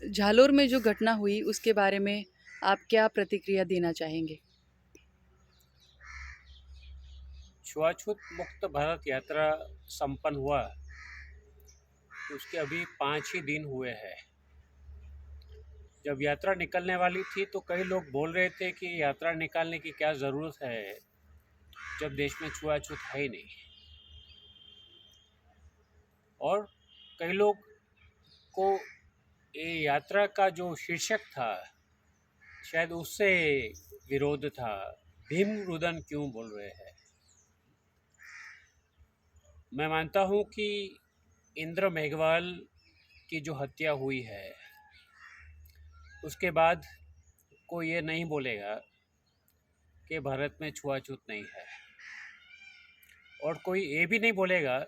झालोर में जो घटना हुई उसके बारे में आप क्या प्रतिक्रिया देना चाहेंगे? छुआछूत मुक्त भारत यात्रा संपन्न हुआ, उसके अभी 5 ही दिन हुए हैं। जब यात्रा निकलने वाली थी तो कई लोग बोल रहे थे कि यात्रा निकालने की क्या ज़रूरत है जब देश में छुआछूत है ही नहीं। और कई लोग को ये यात्रा का जो शीर्षक था शायद उससे विरोध था। भीम रुदन क्यों बोल रहे हैं? मैं मानता हूँ कि इंद्र मेघवाल की जो हत्या हुई है उसके बाद कोई ये नहीं बोलेगा कि भारत में छुआछूत नहीं है, और कोई ये भी नहीं बोलेगा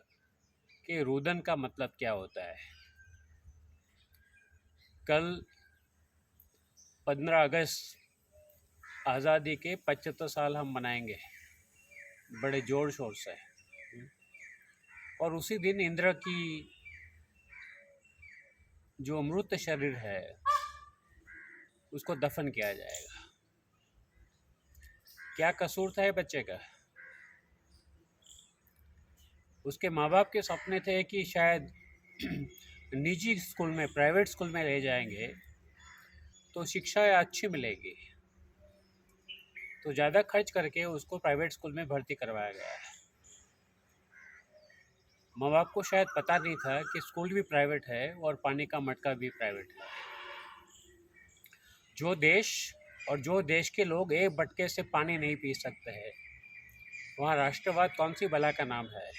कि रुदन का मतलब क्या होता है। कल 15 अगस्त आज़ादी के 75 साल हम मनाएंगे बड़े ज़ोर शोर से, और उसी दिन इंद्र की जो अमृत शरीर है उसको दफन किया जाएगा। क्या कसूर था ये बच्चे का? उसके माँ बाप के सपने थे कि शायद निजी स्कूल में, प्राइवेट स्कूल में ले जाएंगे तो शिक्षा अच्छी मिलेगी, तो ज़्यादा खर्च करके उसको प्राइवेट स्कूल में भर्ती करवाया गया है। माँ बाप को शायद पता नहीं था कि स्कूल भी प्राइवेट है और पानी का मटका भी प्राइवेट है। जो देश के लोग एक बटके से पानी नहीं पी सकते हैं, वहाँ राष्ट्रवाद कौन सी बला का नाम है?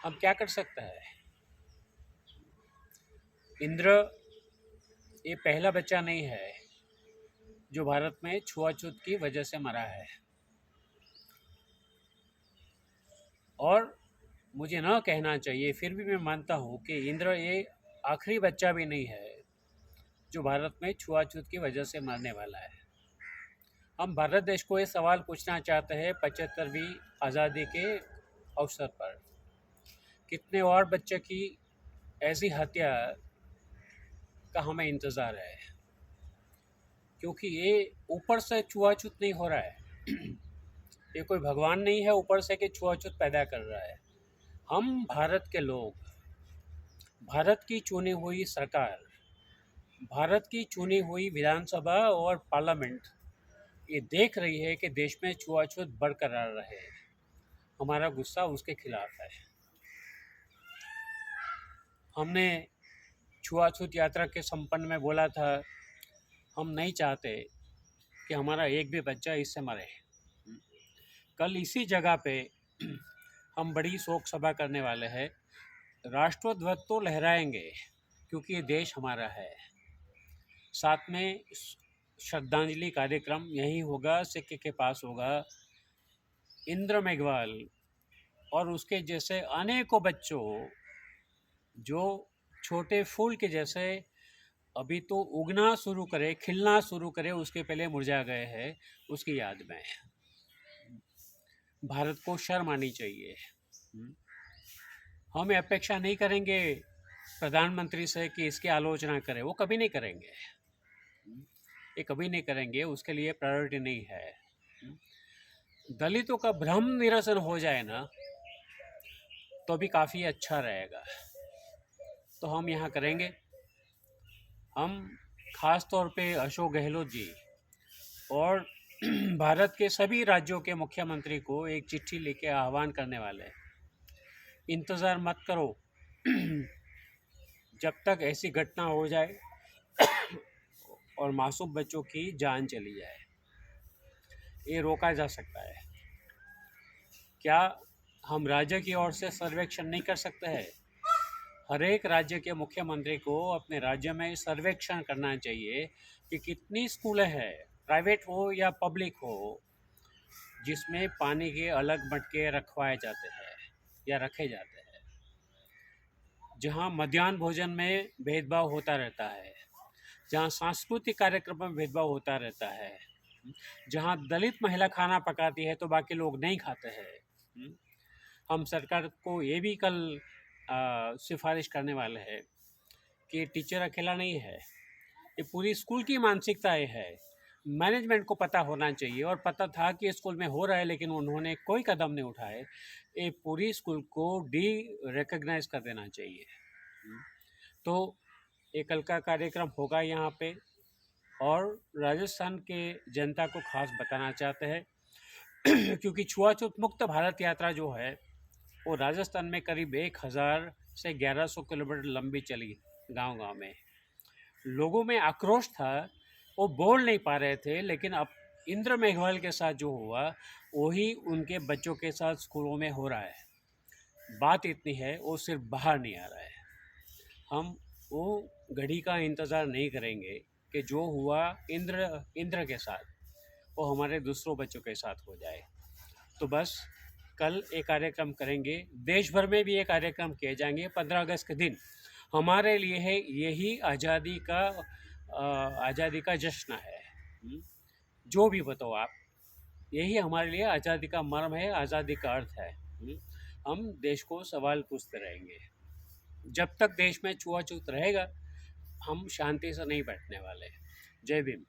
हम क्या कर सकते हैं? इंद्र ये पहला बच्चा नहीं है जो भारत में छुआछूत की वजह से मरा है, और मुझे न कहना चाहिए, फिर भी मैं मानता हूँ कि इंद्र ये आखिरी बच्चा भी नहीं है जो भारत में छुआछूत की वजह से मरने वाला है। हम भारत देश को ये सवाल पूछना चाहते हैं 75वीं आज़ादी के अवसर पर, कितने और बच्चे की ऐसी हत्या का हमें इंतज़ार है? क्योंकि ये ऊपर से छुआछूत नहीं हो रहा है। ये कोई भगवान नहीं है ऊपर से कि छुआछूत पैदा कर रहा है। हम भारत के लोग, भारत की चुनी हुई सरकार, भारत की चुनी हुई विधानसभा और पार्लियामेंट ये देख रही है कि देश में छुआछूत बरकरार रहे। हमारा गुस्सा उसके खिलाफ है। हमने छुआछूत यात्रा के संपन्न में बोला था, हम नहीं चाहते कि हमारा एक भी बच्चा इससे मरे। कल इसी जगह पे हम बड़ी शोक सभा करने वाले हैं। राष्ट्रध्वज तो लहराएंगे क्योंकि ये देश हमारा है। साथ में श्रद्धांजलि कार्यक्रम यहीं होगा, सिक्के के पास होगा। इंद्र मेघवाल और उसके जैसे अनेकों बच्चों जो छोटे फूल के जैसे अभी तो उगना शुरू करे, खिलना शुरू करे, उसके पहले मुरझा गए हैं, उसकी याद में भारत को शर्म आनी चाहिए। हम अपेक्षा नहीं करेंगे प्रधानमंत्री से कि इसकी आलोचना करें, वो कभी नहीं करेंगे, ये कभी नहीं करेंगे, उसके लिए प्रायोरिटी नहीं है। दलितों का भ्रम निरसन हो जाए ना तो भी काफ़ी अच्छा रहेगा, तो हम यहाँ करेंगे। हम खास तौर पे अशोक गहलोत जी और भारत के सभी राज्यों के मुख्यमंत्री को एक चिट्ठी लिखे आह्वान करने वाले हैं। इंतज़ार मत करो जब तक ऐसी घटना हो जाए और मासूम बच्चों की जान चली जाए। ये रोका जा सकता है। क्या हम राज्य की ओर से सर्वेक्षण नहीं कर सकते हैं? हर एक राज्य के मुख्यमंत्री को अपने राज्य में सर्वेक्षण करना चाहिए कि कितनी स्कूलें हैं, प्राइवेट हो या पब्लिक हो, जिसमें पानी के अलग मटके रखवाए जाते हैं या रखे जाते हैं, जहां मध्याह्न भोजन में भेदभाव होता रहता है, जहां सांस्कृतिक कार्यक्रम में भेदभाव होता रहता है, जहां दलित महिला खाना पकाती है तो बाकी लोग नहीं खाते हैं। हम सरकार को ये भी कल सिफारिश करने वाले हैं कि टीचर अकेला नहीं है, ये पूरी स्कूल की मानसिकता ये है। मैनेजमेंट को पता होना चाहिए, और पता था कि स्कूल में हो रहा है, लेकिन उन्होंने कोई कदम नहीं उठाए। ये पूरी स्कूल को रिकॉग्नाइज कर देना चाहिए। तो ये कल का कार्यक्रम होगा यहाँ पे, और राजस्थान के जनता को खास बताना चाहते हैं क्योंकि छुआछूत मुक्त भारत यात्रा जो है वो राजस्थान में करीब 1000 से 1100 किलोमीटर लंबी चली। गांव-गांव में लोगों में आक्रोश था, वो बोल नहीं पा रहे थे, लेकिन अब इंद्र मेघवाल के साथ जो हुआ वही उनके बच्चों के साथ स्कूलों में हो रहा है। बात इतनी है, वो सिर्फ बाहर नहीं आ रहा है। हम वो घड़ी का इंतज़ार नहीं करेंगे कि जो हुआ इंद्र के साथ वो हमारे दूसरों बच्चों के साथ हो जाए। तो बस कल एक कार्यक्रम करेंगे, देश भर में भी ये कार्यक्रम किए जाएंगे। 15 अगस्त के दिन हमारे लिए है यही आज़ादी का जश्न है। जो भी बताओ आप, यही हमारे लिए आज़ादी का मर्म है, आज़ादी का अर्थ है। हम देश को सवाल पूछते रहेंगे। जब तक देश में छुआछूत रहेगा, हम शांति से नहीं बैठने वाले। जय भीम।